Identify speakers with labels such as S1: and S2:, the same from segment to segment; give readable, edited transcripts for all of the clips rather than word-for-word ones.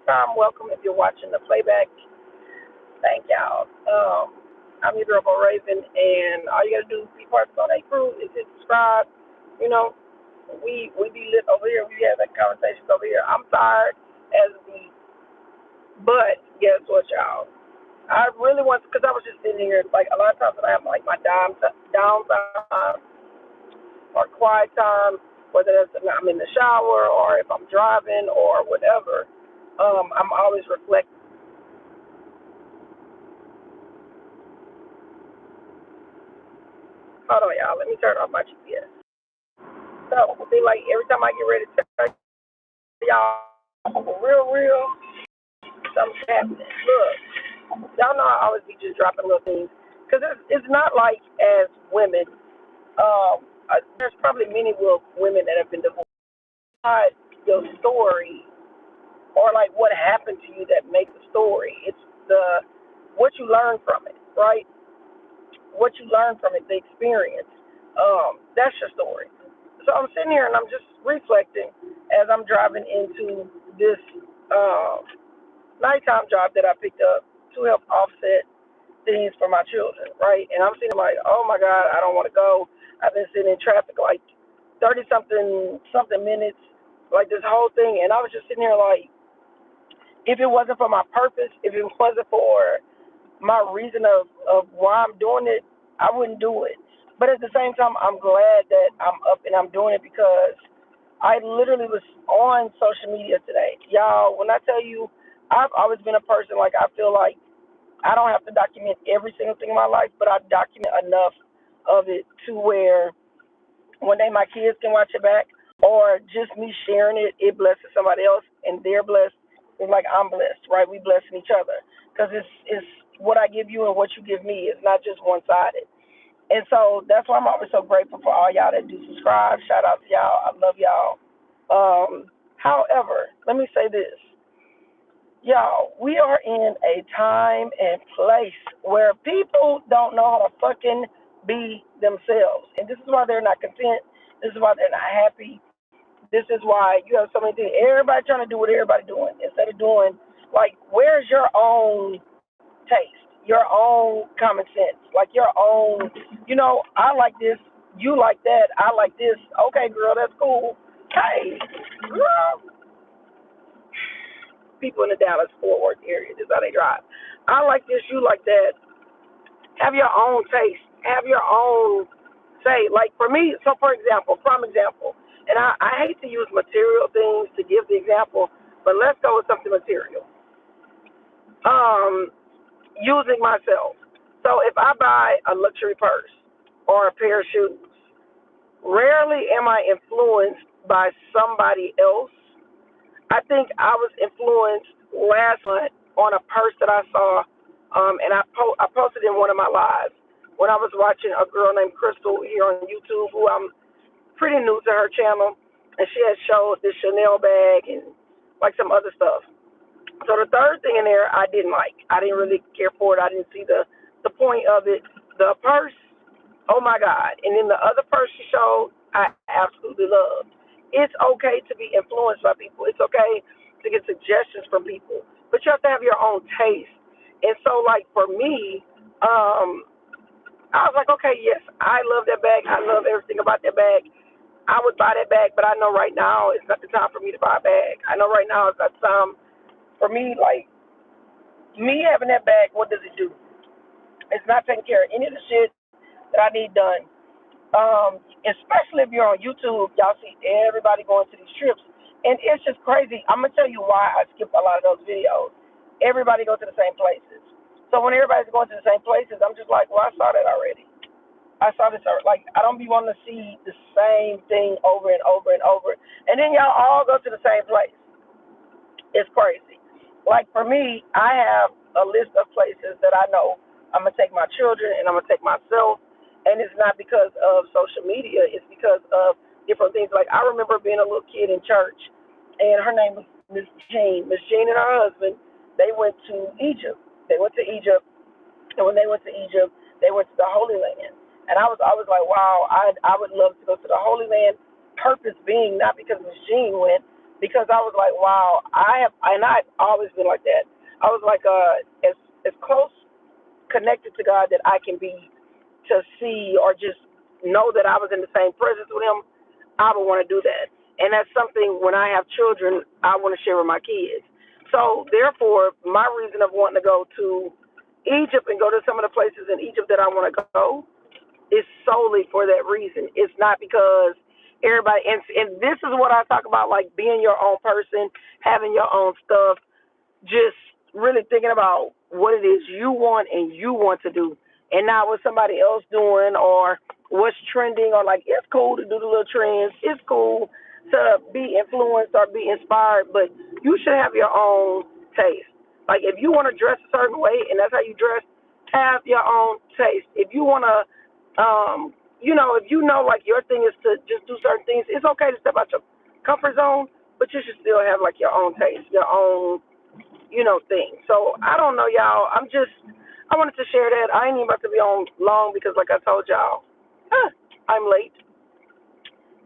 S1: time, welcome if you're watching the playback. Thank y'all. I'm your girl, Beau Raven, and all you gotta do is be part of the crew is hit subscribe. You know, we be lit over here. We have that conversations over here. I'm tired as the, but guess what, y'all? I really want because I was just sitting here like a lot of times when I have like my downtime or quiet time, whether that's I'm in the shower or if I'm driving or whatever. I'm always reflecting. Hold on, y'all. Let me turn off my GPS. So, see, like every time I get ready to tell y'all, real, something's happening. Look, y'all know I always be just dropping little things because it's not like as women. There's probably many women that have been divorced. Not your story or like what happened to you that makes a story. It's the what you learn from it, right? What you learn from it, the experience. That's your story. So I'm sitting here and I'm just reflecting as I'm driving into this uh, nighttime job that I picked up to help offset things for my children, right? And I'm sitting like, oh my God, I don't want to go. I've been sitting in traffic like 30 something minutes, like this whole thing. And I was just sitting here like, if it wasn't for my purpose, if it wasn't for my reason of why I'm doing it, I wouldn't do it. But at the same time, I'm glad that I'm up and I'm doing it because I literally was on social media today. Y'all, when I tell you, I've always been a person like I feel like I don't have to document every single thing in my life, but I document enough of it to where one day my kids can watch it back or just me sharing it, it blesses somebody else and they're blessed. It's like I'm blessed, right? We blessing each other because it's what I give you and what you give me. It's not just one sided. And so that's why I'm always so grateful for all y'all that do subscribe. Shout out to y'all. I love y'all. However, let me say this. Y'all, we are in a time and place where people don't know how to fucking be themselves. And this is why they're not content. This is why they're not happy. This is why you have so many things. Everybody trying to do what everybody doing instead of doing, like, where's your own taste, your own common sense, like your own, I like this, you like that, I like this. Okay, girl, that's cool. Hey, girl, people in the Dallas Fort Worth area, this is how they drive. I like this, you like that. Have your own taste. Have your own say. Like for me, so for example, prime example, and I hate to use material things to give the example, but let's go with something material. Um, Using myself. So if I buy a luxury purse or a pair of shoes, rarely am I influenced by somebody else. I think I was influenced last month on a purse that I saw, and I posted in one of my lives when I was watching a girl named Crystal here on YouTube, who I'm pretty new to her channel, and she had showed this Chanel bag and like some other stuff. So the third thing in there I didn't like. I didn't really care for it. I didn't see the point of it. The purse, oh my God. And then the other purse she showed, I absolutely loved. It's okay to be influenced by people. It's okay to get suggestions from people. But you have to have your own taste. And so like for me, I was like, okay, yes, I love that bag. I love everything about that bag. I would buy that bag, but I know right now it's not the time for me to buy a bag. I know right now it's not time for me, like, me having that bag, what does it do? It's not taking care of any of the shit that I need done. Especially if you're on YouTube, y'all see everybody going to these trips. And it's just crazy. I'm going to tell you why I skip a lot of those videos. Everybody go to the same places. So when everybody's going to the same places, I'm just like, well, I saw that already. I saw this already. Like, I don't be wanting to see the same thing over and over and over. And then y'all all go to the same place. It's crazy. Like for me, I have a list of places that I know I'm gonna take my children and I'm gonna take myself, and it's not because of social media. It's because of different things. Like I remember being a little kid in church, and her name was Miss Jean. Miss Jean and her husband, they went to Egypt. They went to Egypt, and when they went to Egypt, they went to the Holy Land. And I was like, wow, I would love to go to the Holy Land. Purpose being not because Miss Jean went, because I was like, wow, and I've always been like that. I was like, as close connected to God that I can be to see or just know that I was in the same presence with Him. I would want to do that, and that's something when I have children, I want to share with my kids. So therefore, my reason of wanting to go to Egypt and go to some of the places in Egypt that I want to go is solely for that reason. It's not because everybody, and this is what I talk about, like being your own person, having your own stuff, just really thinking about what it is you want and you want to do, and not what somebody else doing or what's trending, or like it's cool to do the little trends. It's cool to be influenced or be inspired, but you should have your own taste. Like if you want to dress a certain way and that's how you dress, have your own taste. If you want to, if you know like your thing is to just do certain things, it's okay to step out your comfort zone, but you should still have like your own taste, your own thing. So I don't know, y'all. I wanted to share that. I ain't even about to be on long because, like I told y'all, I'm late.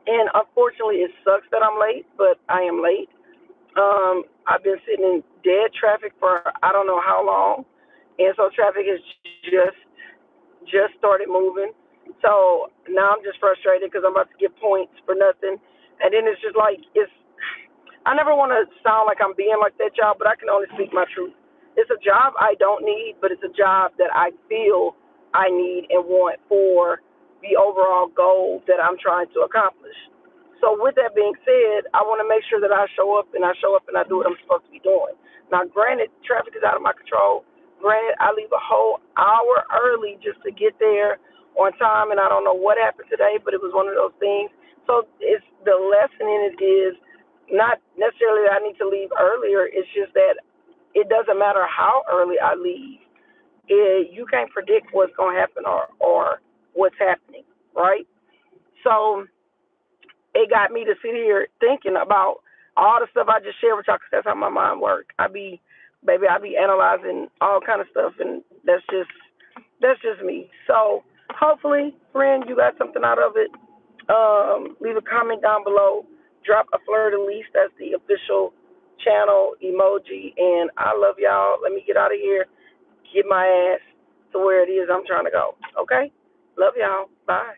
S1: And unfortunately, it sucks that I'm late, but I am late. I've been sitting in dead traffic for I don't know how long. And so traffic has just just started moving. So now I'm just frustrated because I'm about to get points for nothing. And then it's just like I never want to sound like I'm being like that, y'all, but I can only speak my truth. It's a job I don't need, but it's a job that I feel I need and want for the overall goal that I'm trying to accomplish. So with that being said, I want to make sure that I show up and I show up and I do what I'm supposed to be doing. Now, granted, traffic is out of my control. Granted, I leave a whole hour early just to get there on time, and I don't know what happened today, but it was one of those things. So it's the lesson in it is not necessarily that I need to leave earlier. It's just that it doesn't matter how early I leave. You can't predict what's going to happen or what's happening, right? So it got me to sit here thinking about all the stuff I just shared with y'all because that's how my mind works. I be analyzing all kind of stuff, and that's just me. So hopefully, friend, you got something out of it. Leave a comment down below. Drop a fleur de lis. That's the official channel emoji. And I love y'all. Let me get out of here. Get my ass to where it is I'm trying to go. Okay? Love y'all. Bye.